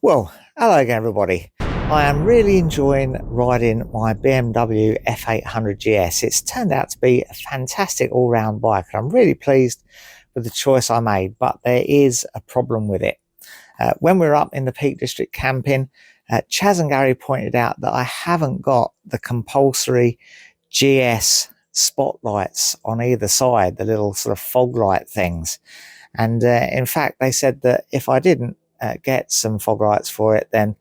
Well, hello again everybody. I am really enjoying riding my BMW F800 GS. It's turned out to be a fantastic all-round bike and I'm really pleased with the choice I made, but there is a problem with it. When we were up in the Peak District camping, Chaz and Gary pointed out that I haven't got the compulsory GS spotlights on either side, the little sort of fog light things. And in fact, they said that if I didn't get some fog lights for it, then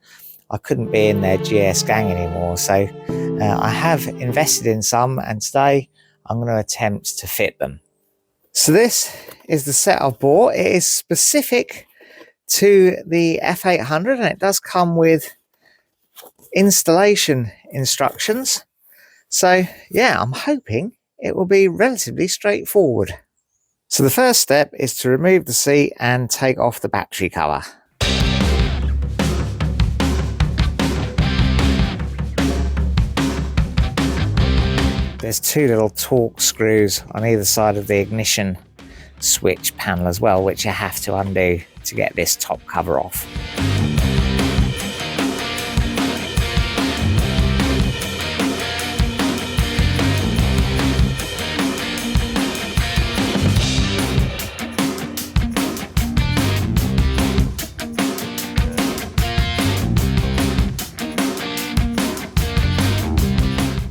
I couldn't be in their GS gang anymore. So I have invested in some, and today I'm going to attempt to fit them. So this is the set I've bought. It is specific to the F800 and it does come with installation instructions. So yeah, I'm hoping it will be relatively straightforward. So the first step is to remove the seat and take off the battery cover. There's two little torque screws on either side of the ignition switch panel as well, which you have to undo to get this top cover off.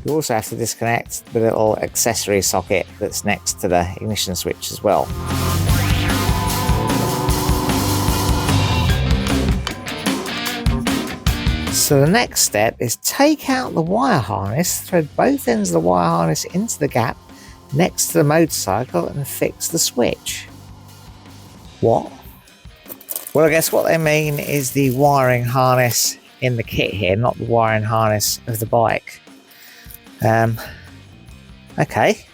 You also have to disconnect the little accessory socket that's next to the ignition switch as well. So the next step is take out the wire harness, thread both ends of the wire harness into the gap next to the motorcycle and fix the switch. What? Well, I guess what they mean is the wiring harness in the kit here, not the wiring harness of the bike. Okay,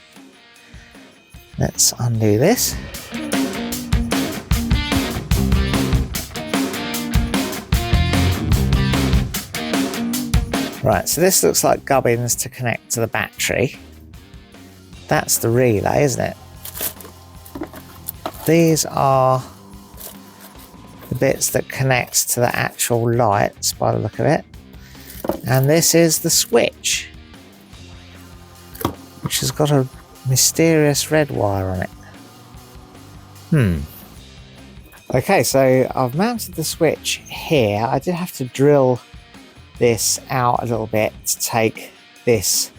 let's undo this. Right, so this looks like gubbins to connect to the battery. That's the relay, isn't it? These are the bits that connect to the actual lights by the look of it. And this is the switch, which has got a mysterious red wire on it. Okay, so I've mounted the switch here. I did have to drill this out a little bit to take this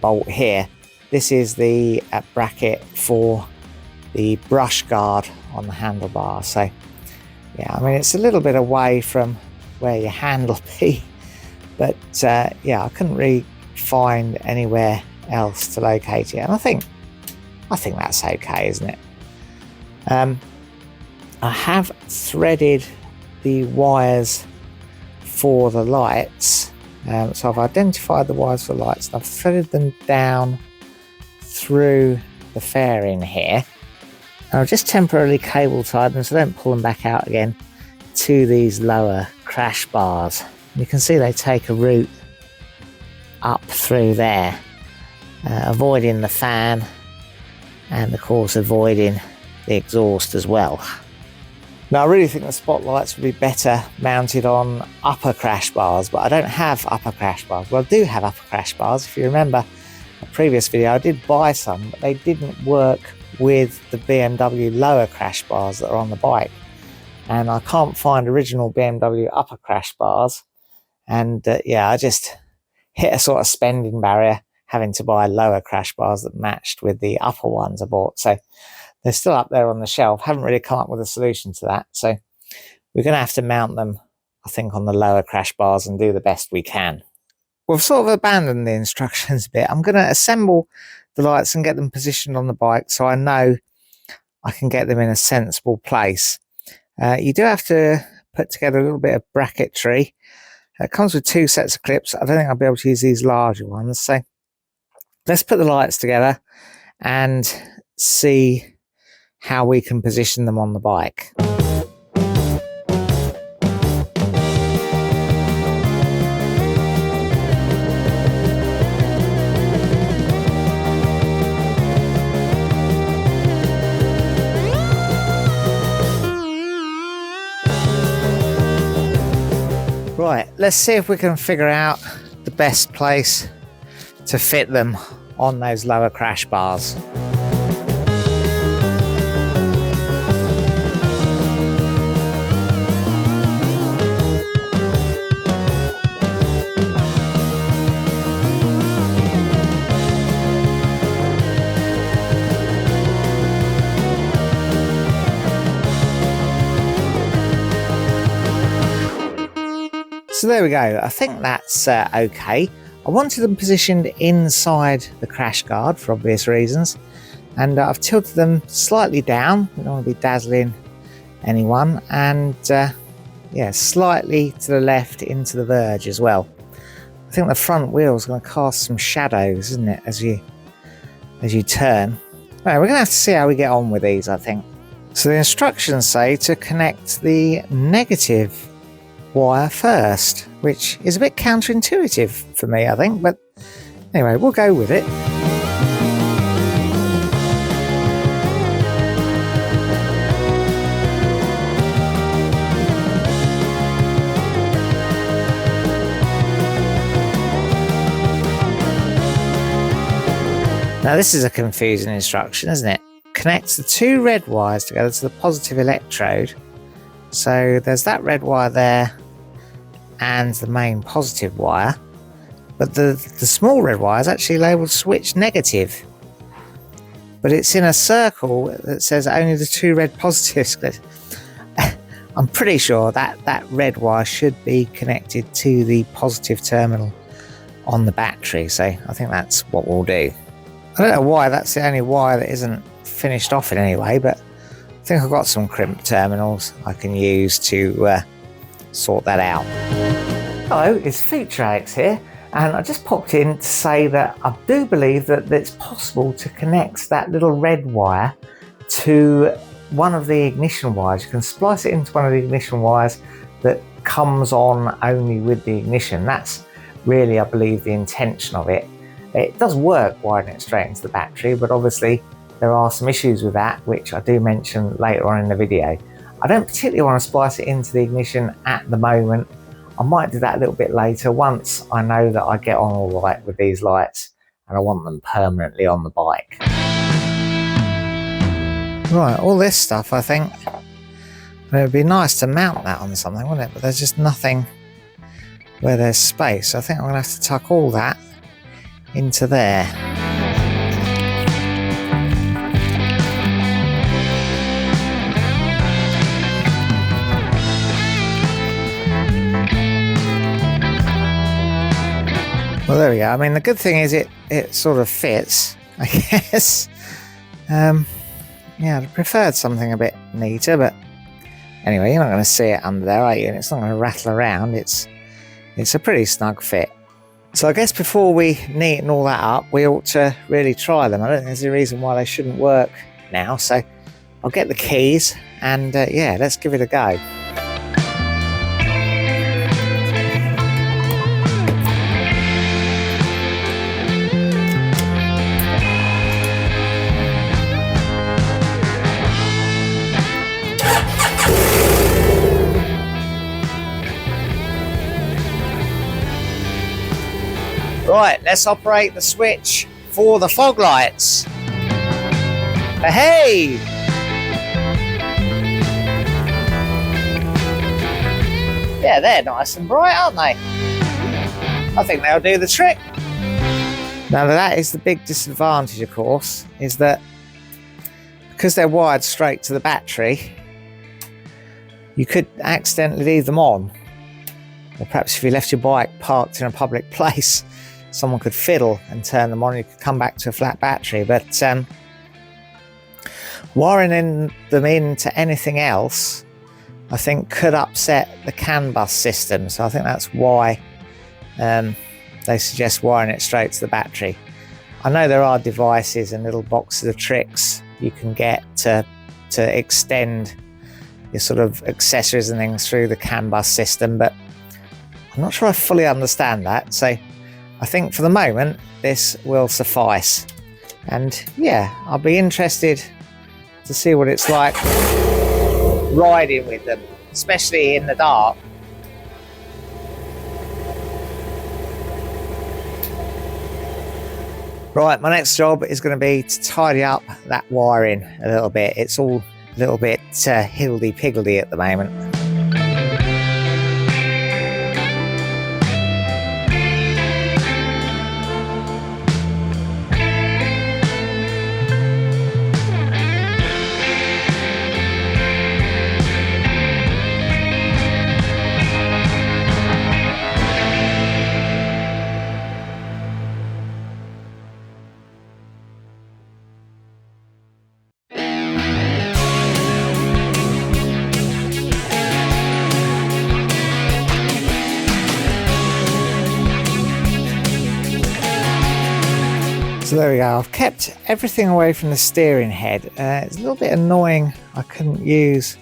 bolt here. This is the bracket for the brush guard on the handlebar. So yeah, I mean, it's a little bit away from where your hand will be, but yeah, I couldn't really find anywhere else to locate it, and I think that's okay, isn't it? I have threaded the wires for the lights, so I've identified the wires for the lights and I've threaded them down through the fairing here, and I've just temporarily cable tied them so I don't pull them back out again to these lower crash bars. You can see they take a route up through there, avoiding the fan and of course avoiding the exhaust as well. Now I really think the spotlights would be better mounted on upper crash bars, but I don't have upper crash bars. Well, I do have upper crash bars. If you remember a previous video, I did buy some, but they didn't work with the BMW lower crash bars that are on the bike, and I can't find original BMW upper crash bars, and yeah, I just hit a sort of spending barrier having to buy lower crash bars that matched with the upper ones I bought. So they're still up there on the shelf. Haven't really come up with a solution to that. So we're going to have to mount them, I think, on the lower crash bars and do the best we can. We've sort of abandoned the instructions a bit. I'm going to assemble the lights and get them positioned on the bike so I know I can get them in a sensible place. You do have to put together a little bit of bracketry. It comes with two sets of clips. I don't think I'll be able to use these larger ones. So let's put the lights together and see how we can position them on the bike. Right, let's see if we can figure out the best place to fit them on those lower crash bars. So there we go, I think that's okay. I wanted them positioned inside the crash guard for obvious reasons, and I've tilted them slightly down, I don't want to be dazzling anyone, and yeah, slightly to the left into the verge as well. I think the front wheel is going to cast some shadows, isn't it, as you turn. Right, we're going to have to see how we get on with these, I think. So the instructions say to connect the negative wire first, which is a bit counterintuitive for me, I think, but anyway, we'll go with it. Now this is a confusing instruction, isn't it? Connects the two red wires together to the positive electrode. So there's that red wire there and the main positive wire, but the small red wire is actually labelled switch negative, but it's in a circle that says only the two red positives. I'm pretty sure that red wire should be connected to the positive terminal on the battery, so I think that's what we'll do. I don't know why that's the only wire that isn't finished off in any way, but I think I've got some crimp terminals I can use to sort that out. Hello, it's Ttxela here, and I just popped in to say that I do believe that it's possible to connect that little red wire to one of the ignition wires. You can splice it into one of the ignition wires that comes on only with the ignition. That's really, I believe, the intention of it. It does work wiring it straight into the battery, but obviously there are some issues with that, which I do mention later on in the video. I don't particularly want to splice it into the ignition at the moment. I might do that a little bit later once I know that I get on all right with these lights and I want them permanently on the bike. Right, all this stuff, I think, it would be nice to mount that on something, wouldn't it? But there's just nothing where there's space. I think I'm going to have to tuck all that into there. Well, there we go. I mean, the good thing is it sort of fits, I guess. Yeah, I'd preferred something a bit neater, but anyway, you're not going to see it under there, are you? And it's not going to rattle around. It's a pretty snug fit. So I guess before we neaten all that up, we ought to really try them. I don't think there's a reason why they shouldn't work now. So I'll get the keys and yeah, let's give it a go. Right, let's operate the switch for the fog lights. Hey! Yeah, they're nice and bright, aren't they? I think they'll do the trick. Now that is the big disadvantage, of course, is that because they're wired straight to the battery, you could accidentally leave them on. Or perhaps if you left your bike parked in a public place, someone could fiddle and turn them on, you could come back to a flat battery. But wiring them into anything else, I think, could upset the CAN bus system. So I think that's why they suggest wiring it straight to the battery. I know there are devices and little boxes of tricks you can get to extend your sort of accessories and things through the CAN bus system, but I'm not sure I fully understand that. So I think for the moment this will suffice, and yeah, I'll be interested to see what it's like riding with them, especially in the dark. Right, my next job is going to be to tidy up that wiring a little bit. It's all a little bit higgledy-piggledy at the moment. So there we go, I've kept everything away from the steering head. It's a little bit annoying I couldn't use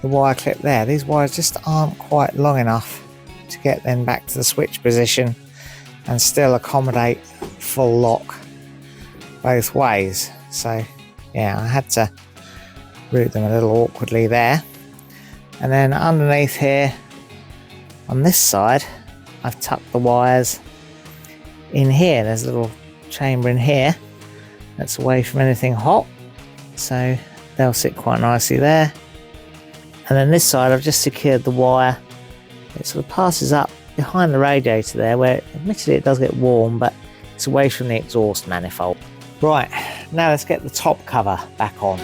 the wire clip there. These wires just aren't quite long enough to get them back to the switch position and still accommodate full lock both ways. So yeah, I had to route them a little awkwardly there. And then underneath here on this side, I've tucked the wires in here. There's a little chamber in here that's away from anything hot, so they'll sit quite nicely there. And then this side I've just secured the wire. It sort of passes up behind the radiator there, where admittedly it does get warm, but it's away from the exhaust manifold. Right, now let's get the top cover back on.